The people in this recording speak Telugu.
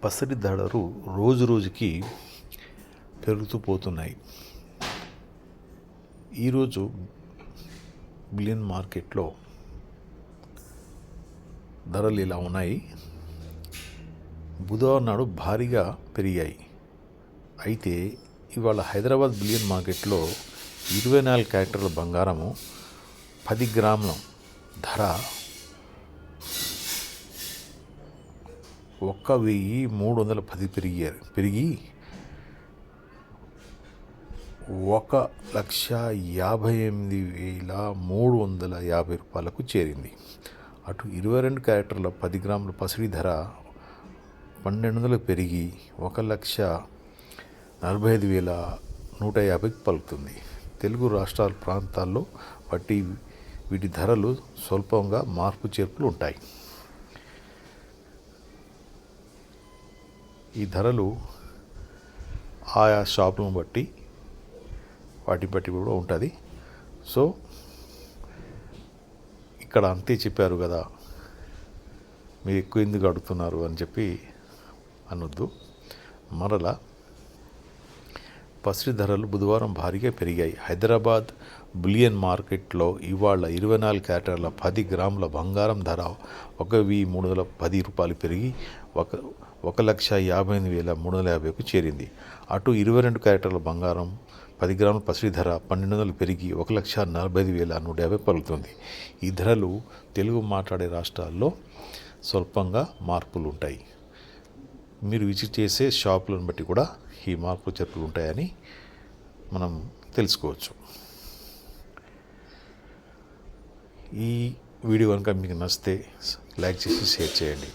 పసిడి ధరలు రోజు రోజుకి పెరుగుతూ పోతున్నాయి. ఈరోజు బిలియన్ మార్కెట్లో ధరలు ఇలా ఉన్నాయి. బుధవారం నాడు భారీగా పెరిగాయి. అయితే ఇవాళ హైదరాబాద్ బిలియన్ మార్కెట్లో 24 క్యారెక్టర్ల బంగారము 10 గ్రాముల ధర 1,310 పెరిగి 1,58,350 రూపాయలకు చేరింది. అటు 22 క్యారెక్టర్ల 10 గ్రాముల పసిడి ధర 1,200 పెరిగి 1,45,150కి పలుకుతుంది. తెలుగు రాష్ట్రాల ప్రాంతాల్లో బట్టి వీటి ధరలు స్వల్పంగా మార్పు చేర్పులు ఉంటాయి. ఈ ధరలు ఆయా షాపులను బట్టి వాటి బట్టి కూడా ఉంటుంది. సో ఇక్కడ అంతే చెప్పారు కదా, మీరు ఎక్కువ ఎందుకు అడుగుతున్నారు అని చెప్పి అనొద్దు. మరలా పసిడి ధరలు బుధవారం భారీగా పెరిగాయి. హైదరాబాద్ బులియన్ మార్కెట్లో ఇవాళ 24 క్యారెక్టర్ల 10 గ్రాముల బంగారం ధర 1,310 రూపాయలు పెరిగి 1,58,350కు చేరింది. అటు 22 క్యారెక్టర్ల బంగారం 10 గ్రాముల పసిడి ధర 1,200 పెరిగి 1,45,150 పలుకుతుంది. ఈ ధరలు తెలుగు మాట్లాడే రాష్ట్రాల్లో స్వల్పంగా మార్పులు ఉంటాయి. మీరు విజిట్ చేసే షాపులను బట్టి కూడా ఈ మార్పు చేర్పులు ఉంటాయని మనం తెలుసుకోవచ్చు. ఈ వీడియో కనుక మీకు నచ్చితే లైక్ చేసి షేర్ చేయండి.